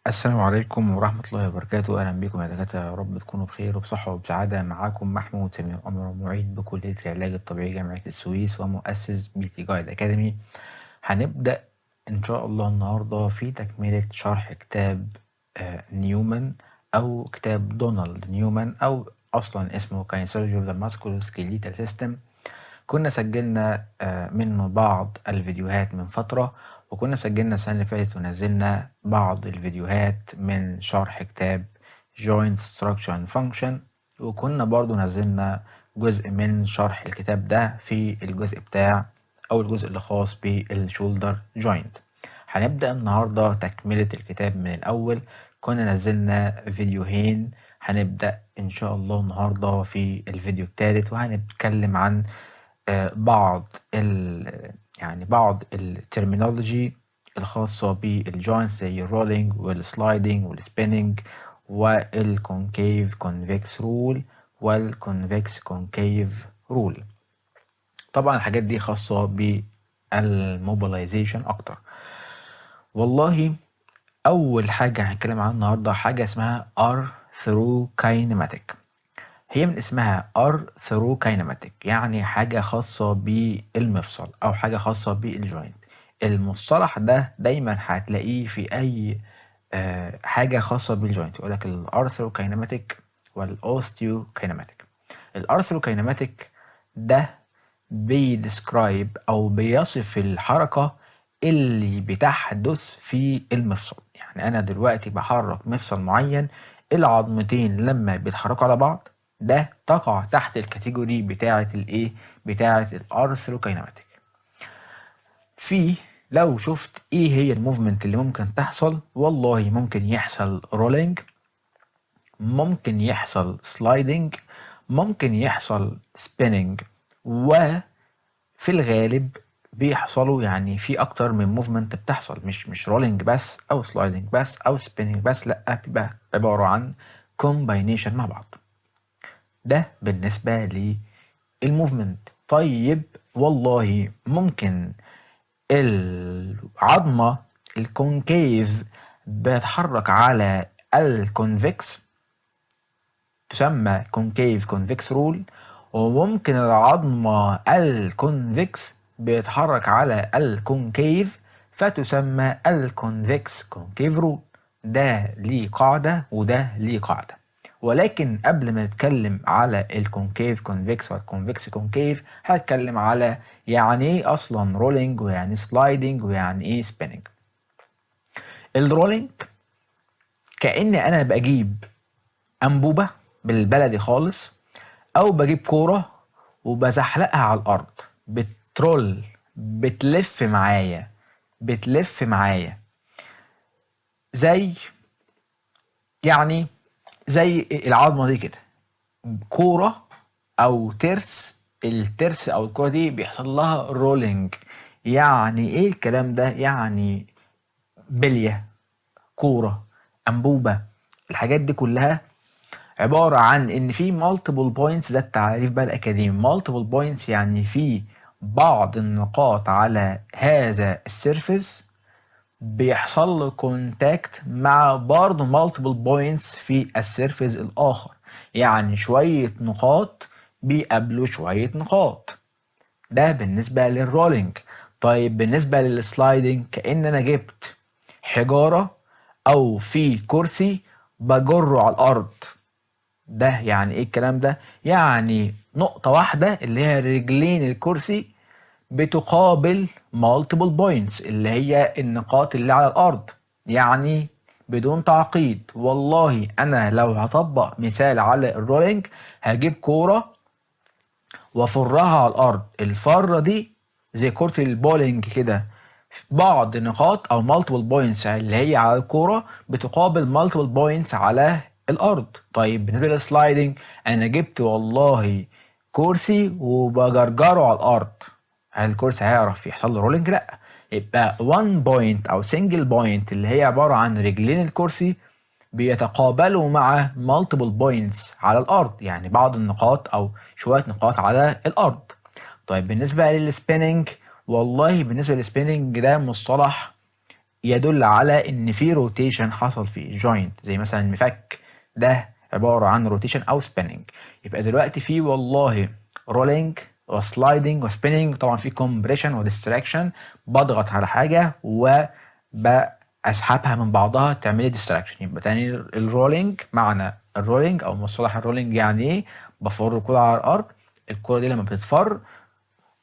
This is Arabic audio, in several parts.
السلام عليكم ورحمة الله وبركاته. أهلا بكم يا دكاترة، يا رب تكونوا بخير وبصحة وبسعادة. معاكم محمود سمير أمر، معيد بكلية العلاج الطبيعي جامعة السويس ومؤسس بيتي جايد أكاديمي. هنبدأ إن شاء الله النهاردة في تكملة شرح كتاب نيومان أو كتاب دونالد نيومان، أو أصلا اسمه كاينسولوجي اوف ذا ماسكولوسكيليتال سيستم. كنا سجلنا منه بعض الفيديوهات من فترة، وكنا سجلنا السنة اللي فاتت ونزلنا بعض الفيديوهات من شرح كتاب Joint Structure and Function، وكنا برضو نزلنا جزء من شرح الكتاب ده في الجزء بتاع أو الجزء اللي خاص بالشولدر جوينت. هنبدأ النهاردة تكملة الكتاب من الأول. كنا نزلنا فيديوهين، هنبدأ إن شاء الله النهاردة في الفيديو الثالث، وهنتكلم عن بعض الترمينولوجي الخاصة بالجوينتس زي الرولينج والسلايدنج والسبيننج والكونكيف كونفكس رول والكونفكس كونكيف رول. طبعا الحاجات دي خاصة بالموبيلايزيشن أكتر. والله أول حاجة هنتكلم عنها النهاردة حاجة اسمها arthrokinetic. هي من اسمها arthrokinetic، يعني حاجة خاصة بالمفصل أو حاجة خاصة بالجوينت. المصطلح ده دايما هتلاقيه في أي حاجة خاصة بالجوينت، يقولك الارثروكاينماتيك والاوستيوكاينماتيك. الارثروكاينماتيك ده بيدسكرايب أو بيصف الحركة اللي بتحدث في المفصل. يعني أنا دلوقتي بحرك مفصل معين، العظمتين لما بيتحركوا على بعض ده تقع تحت الكاتيجوري بتاعة بتاعة الارثروكاينماتيك. لو شفت ايه هي الموفمنت اللي ممكن تحصل، والله ممكن يحصل رولينج، ممكن يحصل سلايدنج، ممكن يحصل سبيننج، وفي الغالب بيحصلوا يعني في اكتر من موفمنت بتحصل، مش رولينج بس او سلايدنج بس او سبيننج بس، لا بيبقى عبارة عن كومباينيشن مع بعض. ده بالنسبة للموفمنت. طيب والله ممكن العظمة الكونكيف بتتحرك على الكونفكس، تسمى كونكيف كونفكس رول، وممكن العظمة الكونفكس بيتحرك على الكونكيف فتسمى الكونفكس كونكيف رول. ده ليه قاعدة وده ليه قاعدة. ولكن قبل ما نتكلم على الكونكيف كونفكس والكونفكس كونكيف، هتكلم على يعني ايه اصلا رولينج ويعني سلايدنج ويعني ايه سبيننج. الرولينج كأني انا بجيب انبوبة بالبلدي خالص، او بجيب كورة وبزحلقها على الارض، بترول، بتلف معايا زي زي العظمة دي كده، كورة او ترس. الترس او الكورة دي بيحصل لها رولينج. يعني ايه الكلام ده؟ يعني بلية، كورة، انبوبة، الحاجات دي كلها عبارة عن ان في multiple points. ده التعريف بقى الاكاديمي. multiple points يعني في بعض النقاط على هذا السيرفيس بيحصل له كونتاكت مع برضه multiple points في السيرفيس الاخر. يعني شوية نقاط بيقابلوا شوية نقاط. ده بالنسبة للرولينج. طيب بالنسبة للسلايدنج، كأن انا جبت حجارة او في كرسي بجره على الارض. ده يعني ايه الكلام ده؟ يعني نقطة واحدة اللي هي رجلين الكرسي بتقابل multiple points اللي هي النقاط اللي على الارض. يعني بدون تعقيد، والله انا لو هطبق مثال على الرولينج، هجيب كورة وافرها على الارض. الفرة دي زي كرة البولينج كده، بعض نقاط او multiple points اللي هي على الكورة بتقابل multiple points على الارض. طيب بالنسبة للسلايدنج، انا جبت والله كرسي وبجرجره على الارض، هل الكرسي هيعرف يحصل له رولينج؟ لا. يبقى one point او single point اللي هي عبارة عن رجلين الكرسي بيتقابلوا مع multiple points على الارض، يعني بعض النقاط او شوية نقاط على الارض. طيب بالنسبة للسبيننج، والله بالنسبة للسبيننج ده مصطلح يدل على ان في روتيشن حصل في الجوينت، زي مثلا المفك ده عباره عن روتيشن او سبيننج. يبقى دلوقتي في والله رولينج وسلايدنج وسبيننج، طبعا في كومبريشن وديستراكشن، بضغط على حاجه وبسحبها من بعضها تعمل لي ديستراكشن. يبقى تاني الرولينج، معنى الرولينج او مصطلح الرولينج يعني ايه؟ بفر الكرة على الارض، الكرة دي لما بتتفر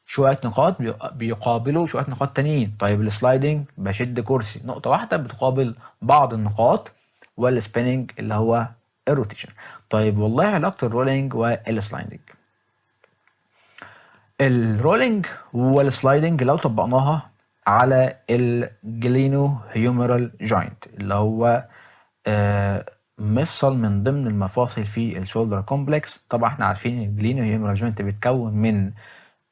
شوية نقاط بيقابلوا شوية نقاط تانيين. طيب السلايدنج بشد كرسي نقطة واحدة بتقابل بعض النقاط، والسبيننج اللي هو الروتيشن. طيب والله علاقة الرولينج والسلايدنج، الرولينج والسلايدنج لو طبقناها على الجلينو هيومرال جوينت اللي هو مفصل من ضمن المفاصل في الشولدر كومبلكس. طبعا احنا عارفين ان الجلينو هيومرال جوينت بيتكون من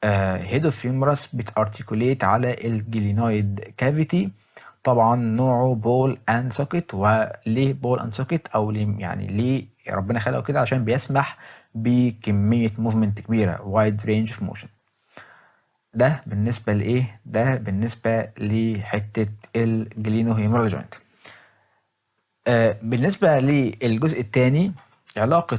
هيد اوف فيمورس بتارتيكوليت على الجلينويد كافيتي. طبعا نوعه بول اند سوكيت. وليه بول اند سوكيت او ليه يعني ليه ربنا خلقه كده؟ عشان بيسمح بكميه موفمنت كبيره، وايد رينج اوف موشن. ده بالنسبه لايه؟ ده بالنسبه لحته الجلينو هيومرال جوينت. بالنسبه للجزء الثاني، علاقه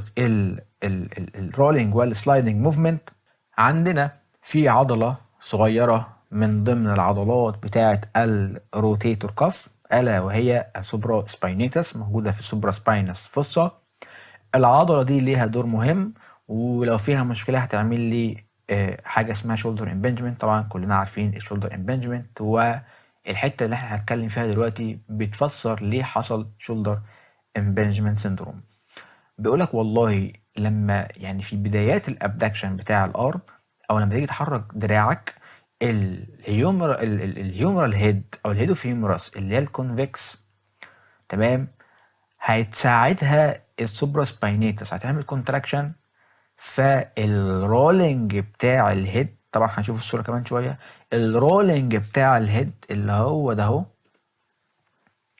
الرولينج والسلايدنج موفمنت، عندنا في عضلة صغيرة من ضمن العضلات بتاعة الروتيتور كف، ألا وهي السوبرا سباينيتس، موجودة في السوبرا سباينس فوسا. العضلة دي ليها دور مهم، ولو فيها مشكلة هتعمل لي حاجة اسمها شولدر امبنجمنت. طبعا كلنا عارفين الشولدر امبنجمنت، والحتة اللي احنا هنتكلم فيها دلوقتي بتفسر ليه حصل شولدر امبنجمنت سيندروم. بيقولك والله لما يعني في بدايات الابدكشن بتاع الارم، او لما تيجي تحرك دراعك، الهيومرال هيد او الهيد اوف هيومرس اللي هي الكونفكس، تمام، هيتساعدها السوبرا سباينيتس، هتعمل كونتراكشن. فالرولينج بتاع الهيد، طبعا هنشوف الصوره كمان شويه، الرولينج بتاع الهيد اللي هو ده اهو،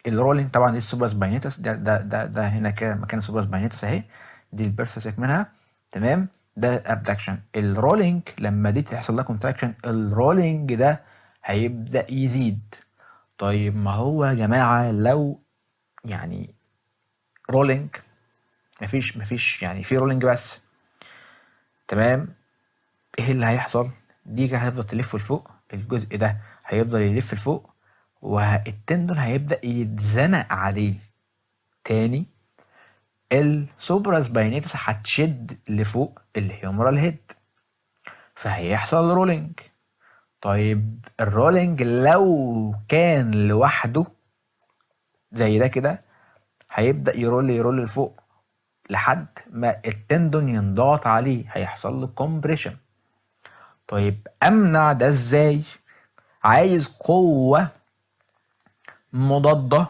الرولينج طبعا دي السوبرا سباينيتس، ده هنا كده مكان السوبرا سباينيتس اهي، دي البرسوسيك منها، تمام. ده ابدكشن. الرولينج لما دي تحصل لها كونتراكشن، الرولينج ده هيبدا يزيد. طيب ما هو يا جماعه لو يعني رولينج مفيش يعني في رولينج بس، تمام، ايه اللي هيحصل؟ دي كده هتفضل تلف لفوق، الجزء ده هيفضل يلف لفوق، والتندون هيبدا يتزنق عليه تاني. السوبرا سباينيتس هتشد لفوق الهيومرال هيد، فهيحصل رولينج. طيب الرولينج لو كان لوحده زي ده كده، هيبدأ يرول لفوق لحد ما التندون ينضغط عليه، هيحصل له كومبريشن. طيب امنع ده ازاي؟ عايز قوة مضادة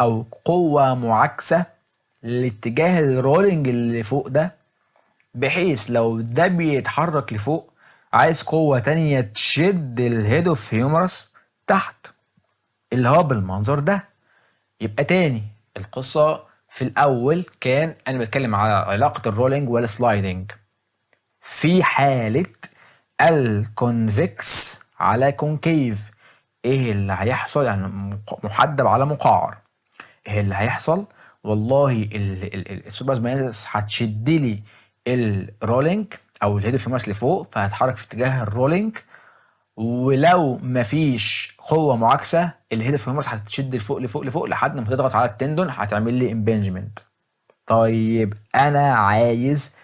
او قوة معاكسة لاتجاه الرولينج اللي فوق ده، بحيث لو ده بيتحرك لفوق عايز قوة تانية تشد الهيد اوف هيومرس تحت، اللي هو بالمنظر ده. يبقى تاني القصة في الأول كان أنا بتكلم على علاقة الرولينج والسلايدنج في حالة الكونفكس على كونكيف. ايه اللي هيحصل؟ يعني محدب على مقعر. ايه اللي هيحصل؟ والله السوبر سباينس هتشد لي الرولينج او الهيد فيمورس لفوق، فهتحرك في اتجاه الرولينج. ولو مفيش قوه معاكسه، الهيد فيمورس هتشد لفوق لفوق لفوق لحد ما تضغط على التندون، هتعمل لي امبنجمنت. طيب انا عايز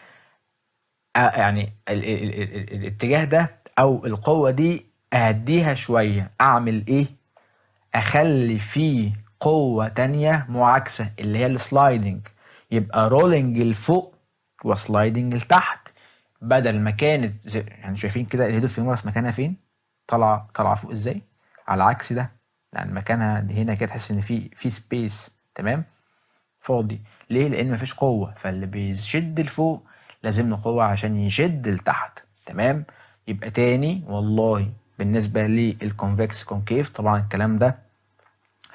يعني الاتجاه ده او القوه دي اهديها شويه، اعمل ايه؟ اخلي فيه قوة تانية معاكسة اللي هي السلايدنج، يبقى رولينج لفوق وسلايدنج لتحت. بدل ما كانت يعني شايفين كده الهيد فيمورس مكانها فين؟ طالعة فوق ازاي؟ على عكس ده، يعني مكانها دي هنا كده تحس ان في سبيس، تمام، فاضي. ليه؟ لان مفيش قوة، فاللي بيشد لفوق لازم له قوة عشان يشد لتحت، تمام. يبقى تاني والله بالنسبة للكونفكس كونكيف، طبعا الكلام ده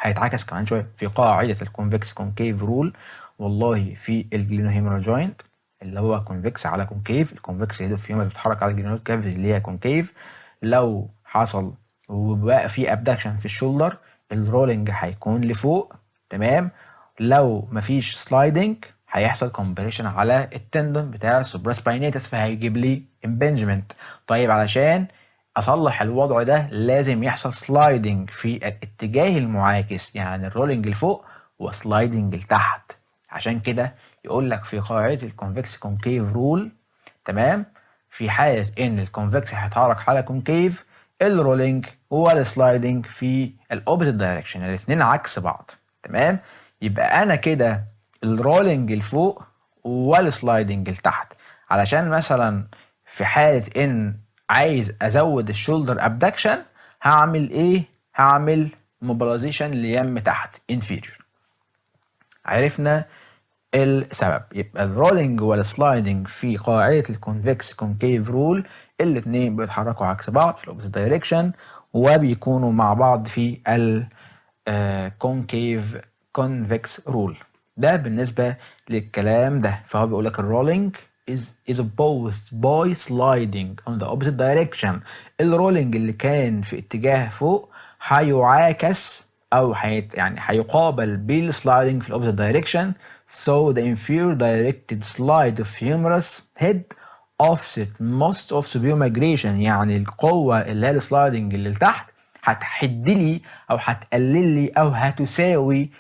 هيتعكس كمان شويه في قاعده الكونفكس كونكيف رول. والله في الجلينوهيمرال جوينت اللي هو كونفكس على كونكيف، الكونفكس هيد اوف هيومرس بتتحرك على الجلينويد كافيتي اللي هي كونكيف. لو حصل وبقى في ابدكشن في الشولدر، الرولينج هيكون لفوق، تمام. لو مفيش سلايدنج هيحصل كومبريشن على التندون بتاع السوبراسباينيتس فهيجيب لي امبنجمنت. طيب علشان اصلح الوضع ده لازم يحصل سلايدنج في الاتجاه المعاكس، يعني الرولينج لفوق وسلايدنج لتحت. عشان كده يقول لك في قاعده الكونفكس كونكيف رول، تمام، في حاله ان الكونفكس هيتحرك على كونكيف الرولينج والسلايدنج في الاوبوزيت دايركشن، الاثنين عكس بعض، تمام. يبقى انا كده الرولينج لفوق والسلايدنج لتحت. علشان مثلا في حاله ان عايز ازود الشولدر ابدكشن هعمل ايه؟ هعمل موبيلايزيشن ليم تحت انفيريور. عرفنا السبب. يبقى الرولينج والسلايدنج في قاعده الكونفكس كونكيف رول الاثنين بيتحركوا عكس بعض في الاوبوزيت دايركشن وبيكونوا مع بعض في الكونكيف كونفكس رول. ده بالنسبه للكلام ده. فهو بيقول لك الرولينج is opposed by sliding on the opposite direction. الرولينج اللي كان في اتجاه فوق هيعاكس او يعني هيقابل بالسلايدنج في الاوبوزيت دايركشن. So the inferior directed slide of humerus head offset most of superior migration. يعني القوة اللي هي السلايدنج اللي لتحت هتحد لي او هتقلل لي او هتساوي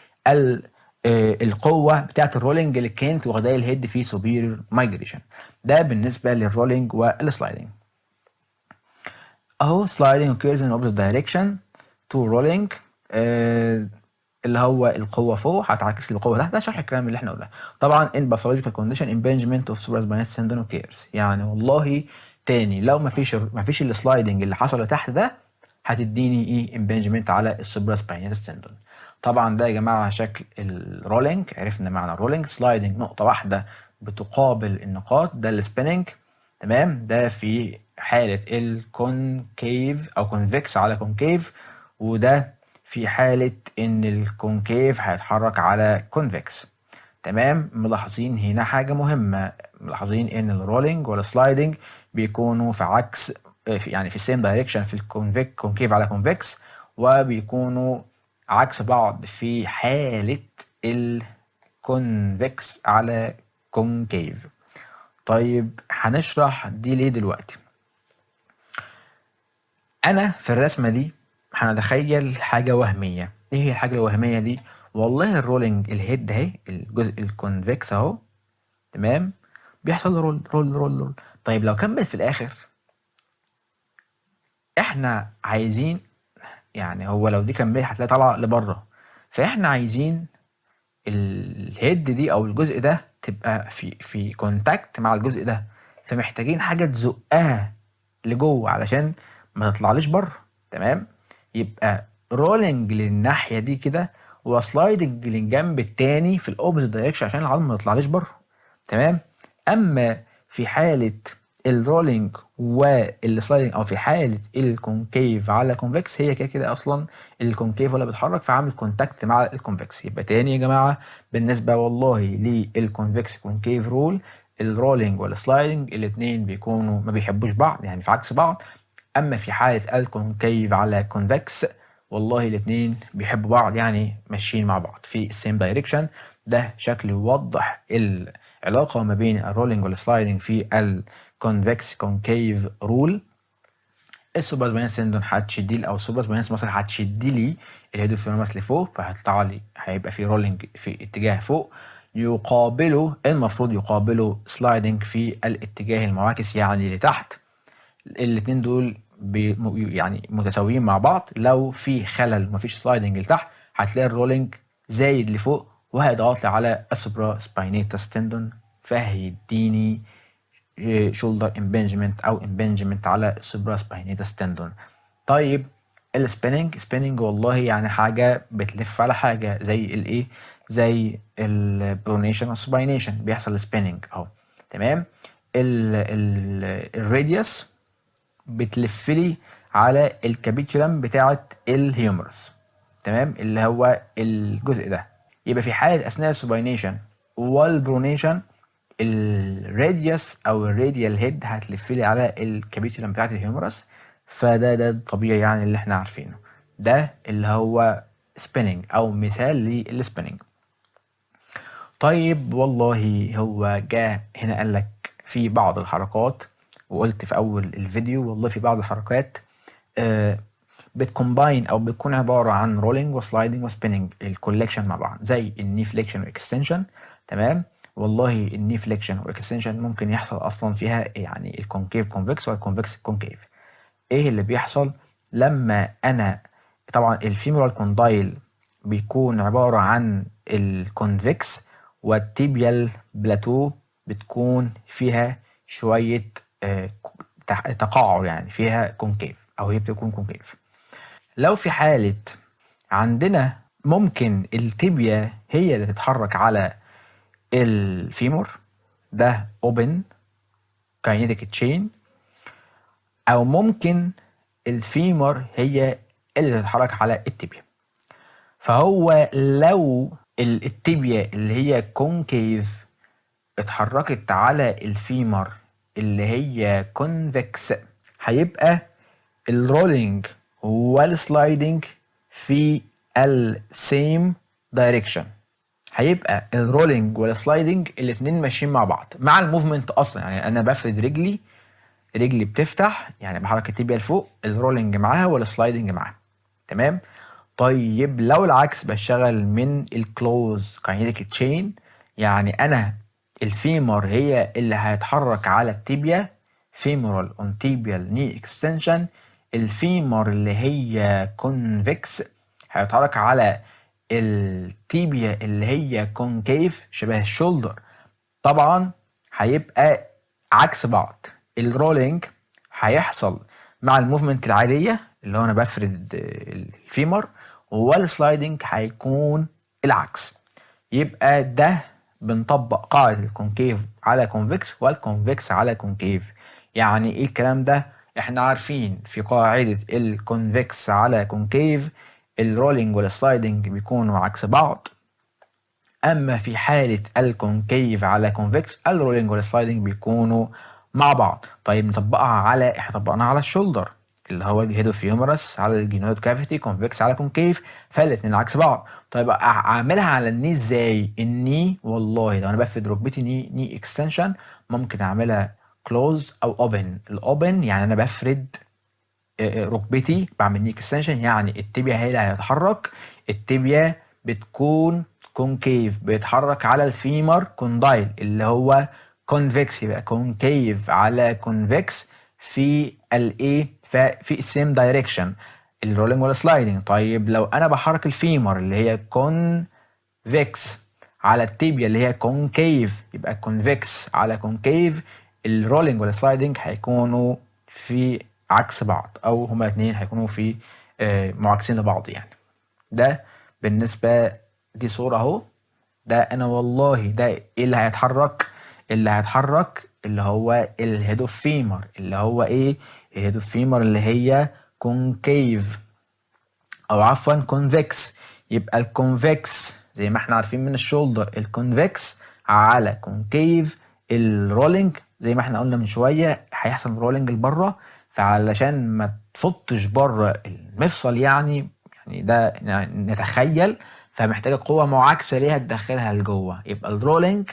القوة بتاعت الرولينج اللي كانت واخداها الهيد في superior migration. ده بالنسبة للرولينج والسلايدنج. اهو sliding occurs in opposite direction to rolling. اللي هو القوه فوق هتعكس القوه تحت. ده شرح الكلام اللي احنا قلناه. طبعا in pathological condition impingement of supraspinatus tendon occurs. يعني والله تاني لو مفيش السلايدنج اللي حصل تحت ده هتديني ايه؟ impingement على السوبراسباينيتس تندون. طبعا ده يا جماعه شكل الرولينج. عرفنا معنى الرولينج. سلايدنج نقطه واحده بتقابل النقاط، ده السبيننج، تمام. ده في حاله الكونكيف او كونفكس على كونكيف، وده في حالة إن الكونكيف هيتحرك على كونفكس، تمام. ملاحظين هنا حاجة مهمة، ملاحظين إن الرولينج والسلايدنج بيكونوا في عكس، يعني في السيم دايركشن في الكونكيف على كونفكس، وبيكونوا عكس بعض في حالة الكونفكس على كونكيف. طيب هنشرح دي ليه دلوقتي. أنا في الرسمة دي هنتخيل حاجة وهمية. ايه هي الحاجة الوهمية دي؟ والله الرولينج الهيد اهي، الجزء الكونفكس اهو، تمام، بيحصل رول رول رول رول. طيب لو كمل في الاخر احنا عايزين، يعني هو لو دي كملت هتلاقي طالعة لبره، فاحنا عايزين الهيد دي او الجزء ده تبقى في كونتاكت مع الجزء ده، فمحتاجين حاجة تزقها لجوه علشان ما تطلعليش بره، تمام. يبقى رولينج للناحيه دي كده وسلايدنج للجنب التاني في الاوبوزيت دايركشن عشان العظم ما يطلعليش بره، تمام. اما في حاله الرولينج والسلايدنج او في حاله الكونكيف على كونفكس، هي كده كده اصلا الكونكيف ولا بيتحرك فعامل كونتاكت مع الكونفكس. يبقى تاني يا جماعه بالنسبه والله للكونفكس كونكيف رول، الرولينج والسلايدنج الاثنين بيكونوا ما بيحبوش بعض، يعني في عكس بعض. اما في حاله الكونكيف على كونفكس والله الاثنين بيحبوا بعض، يعني ماشيين مع بعض في السيم دايركشن. ده شكل يوضح العلاقه ما بين الرولينج والسلايدنج في الكونفكس كونكيف رول. السوبراسباينس تندون هتشد لي، او السوبراسباينس مثلا هتشد لي الهيدوفيروماس لفوق، فهيطلع لي هيبقى في رولينج في اتجاه فوق، يقابله المفروض يقابله سلايدنج في الاتجاه المعاكس يعني لتحت. الاثنين دول يعني متساويين مع بعض. لو في خلل ومفيش سلايدنج لتحت هتلاقي الرولينج زايد لفوق وهيضغط لي على السوبرا سباينيتس تندون فهيديني شولدر امبنجمنت او امبنجمنت على السوبرا سباينيتس تندون. طيب سبيننج والله يعني حاجه بتلف على حاجه زي الايه، زي البرونيشن والسباينيشن بيحصل سبيننج اهو، تمام. الراديوس بتلف لي على الكابيتولم بتاعه الهيومرس، تمام، اللي هو الجزء ده. يبقى في حاله اثناء السوباينيشن والبرونيشن الراديوس او الراديال هيد هتلف لي على الكابيتولم بتاعه الهيومرس، فده طبيعي يعني اللي احنا عارفينه. ده اللي هو للسبيننج او مثال للسبيننج. طيب والله هو جه هنا قال لك في بعض الحركات، وقلت في اول الفيديو والله في بعض الحركات بتكومباين او بتكون عباره عن رولينج وسلايدنج وسبيننج الكولكشن مع بعض، زي الني فليكشن واكستنشن. تمام. والله الني فليكشن واكستنشن ممكن يحصل اصلا فيها يعني الكونكيف كونفكس والكونفكس كونكيف. ايه اللي بيحصل لما انا طبعا الفيمورال كوندايل بيكون عباره عن الكونفكس، والتيبيال بلاتو بتكون فيها شويه تقاعر، يعني فيها كونكيف او هي بتكون كونكيف. لو في حالة عندنا ممكن التibia هي اللي تتحرك على الفيمور، ده open kinetic chain، أو ممكن الفيمور هي اللي تتحرك على التibia. فهو لو التibia اللي هي كونكيف اتحركت على الفيمور اللي هي كونفكس، هيبقى الرولينج والسلايدنج في السيم دايركشن. هيبقى الرولينج والسلايدنج الاتنين ماشيين مع بعض مع الموفمنت اصلا. يعني انا بفرد رجلي بتفتح يعني بحركه تيبيا لفوق، الرولينج معاها والسلايدنج معاها. تمام. طيب لو العكس بشتغل من الكلوز كاينيتيك تشين، يعني انا الفيمور هي اللي هيتحرك على التيبيا، فيمورال اون تيبيال ني اكستنشن. الفيمور اللي هي كونفكس هيتحرك على التيبيا اللي هي كونكيف شبه الشولدر. طبعا هيبقى عكس بعض، الرولينج هيحصل مع الموفمنت العادية اللي هو انا بفرد الفيمر، والسلايدنج هيكون العكس. يبقى ده بنطبق قاعدة الكونكيف على كونفكس والكونفكس على كونكيف. يعني ايه الكلام ده؟ احنا عارفين في قاعدة الكونفكس على كونكيف الرولينج والسلايدنج بيكونوا عكس بعض، اما في حالة الكونكيف على كونفكس الرولينج والسلايدنج بيكونوا مع بعض. طيب نطبقها على، احنا طبقناها على الشولدر اللي هو الهيدوفيومرس على الجينويد كافيتي كونفكس على كونكيف، فالاتنين عكس بعض. طيب اعملها على الني ازاي؟ الني والله لو انا بفرد ركبتي ني اكستنشن ممكن اعملها كلوز او اوبن. الاوبن يعني انا بفرد ركبتي بعمل ني اكستنشن، يعني التibia هي اللي هيتحرك. التibia بتكون كونكيف بيتحرك على الفيمر كوندايل اللي هو كونفكس، يبقى كونكيف على كونفكس في الايه في السيم دايركشن الرولينج والسلايدنج. طيب لو انا بحرك الفيمر اللي هي كونفكس على التيبيا اللي هي كونكيف، يبقى كونفكس على كونكيف، الرولينج والسلايدنج هيكونوا في عكس بعض، او هما الاثنين هيكونوا في معاكسين لبعض يعني. ده بالنسبه دي صوره اهو. ده انا والله ده ايه اللي هيتحرك؟ اللي هيتحرك اللي هو الهيد اوف فيمر، اللي هو ايه؟ الهيد اوف فيمر اللي هي كونكيف او عفوا كونفكس. يبقى الكونفكس زي ما احنا عارفين من الشولدر الكونفكس على كونكيف. الرولينج زي ما احنا قلنا من شويه هيحصل رولينج لبره، فعلشان ما تفطش بره المفصل يعني ده نتخيل، فمحتاجه قوه معاكسه ليها تدخلها لجوه. يبقى الرولينج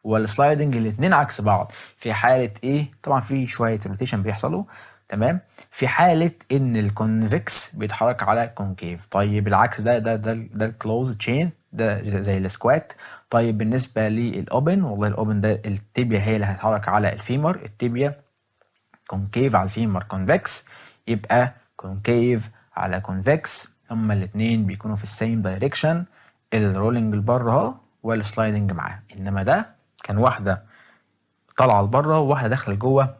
والسلايدنج الاثنين عكس بعض. في حاله ايه؟ طبعا في شويه روتيشن بيحصلوا. تمام. في حاله ان الكونفكس بيتحرك على كونكيف. طيب العكس ده الكلوز تشين، ده زي السكوات. طيب بالنسبه للاوبن، والله الاوبن ده التibia هي اللي هتتحرك على الفيمر، التibia كونكيف على الفيمر كونفكس، يبقى كونكيف على كونفكس، هما الاثنين بيكونوا في السيم دايركشن، الرولينج لبره اهو والسلايدنج معاه. انما ده كان واحده طالعه لبره وواحده داخله لجوه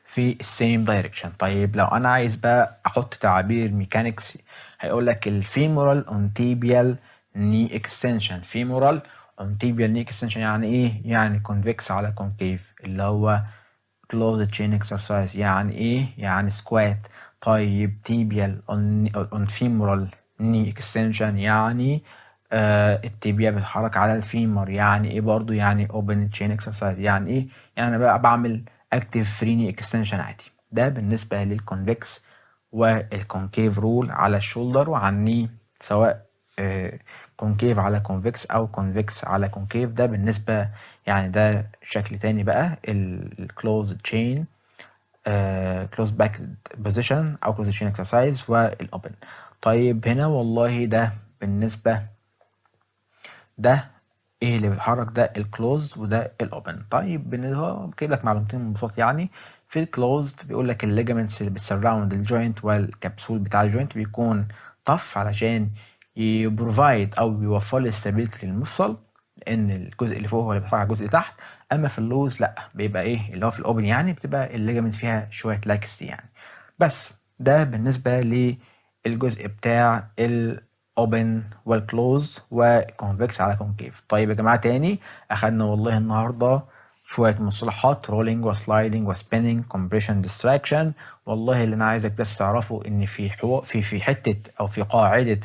في السيم دايركشن. طيب لو انا عايز بقى احط تعابير ميكانيكس، هيقول لك الفيمورال اون تيبيال ني اكستنشن. فيمورال اون تيبيال ني اكستنشن يعني ايه؟ يعني كونفكس على كونكيف اللي هو closed chain exercise. يعني ايه؟ يعني سكوات. طيب tibial on femoral knee extension يعني التibia بتتحرك على الفيمر. يعني ايه برضو؟ يعني open chain exercise. يعني ايه؟ يعني انا بقى بعمل active free knee extension عادي. ده بالنسبة للconvex والconcave rule على الشولدر وعلى الني سواء كونكيف على كونفكس او كونفكس على كونكيف. ده بالنسبة يعني ده شكل تاني بقى الكلوز تشين كلوز باك بوزيشن او كلوز تشين اكسرسايز والاوبن. طيب هنا والله ده بالنسبة ده ايه اللي بيتحرك؟ ده الكلوز وده الاوبن. طيب بالنسبه كده لك معلومتين ببساطه يعني. في الكلوزد بيقول لك الليجامنتس اللي بتسراوند الجوينت والكبسول بتاع الجوينت بيكون طف علشان يبروفايد او يوفر لي استابيليتي للمفصل، لان الجزء اللي فوق هو اللي بيتحرك على الجزء اللي تحت. اما في اللوز لا، بيبقى ايه اللي هو في الاوبن يعني بتبقى الليجامنت فيها شويه لاكستي يعني. بس ده بالنسبه للجزء بتاع اوبن والكلوز وكونفكس على كونكيف. طيب يا جماعه تاني اخدنا والله النهارده شويه مصطلحات رولينج وسلايدنج وسبيننج كومبريشن ديستراكشن. والله اللي انا عايزك بس تعرفه ان في حته او في قاعده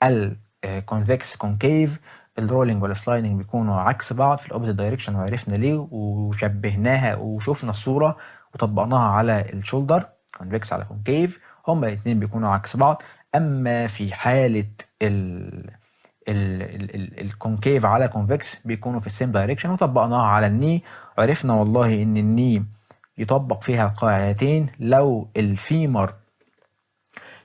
الكونفكس كونكيف الرولينج والسلايدنج بيكونوا عكس بعض في الاوبزيت دايركشن، وعرفنا ليه وشبهناها وشفنا الصوره وطبقناها على الشولدر كونفكس على كونكيف، هما الاثنين بيكونوا عكس بعض. اما في حاله الكونكيف على كونفكس بيكونوا في السيم دايركشن، وطبقناها على الني. عرفنا والله ان الني يطبق فيها قاعدتين، لو الفيمر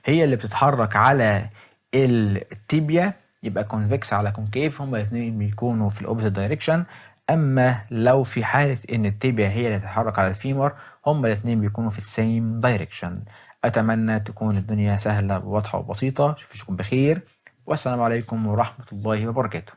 هي اللي بتتحرك على التيبيا يبقى كونفكس على كونكيف، هما الاثنين بيكونوا في الاوبزيت دايركشن. اما لو في حاله ان التيبيا هي اللي تتحرك على الفيمر هما الاثنين بيكونوا في السيم دايركشن. اتمنى تكون الدنيا سهله وواضحه وبسيطه. اشوفكم بخير، والسلام عليكم ورحمه الله وبركاته.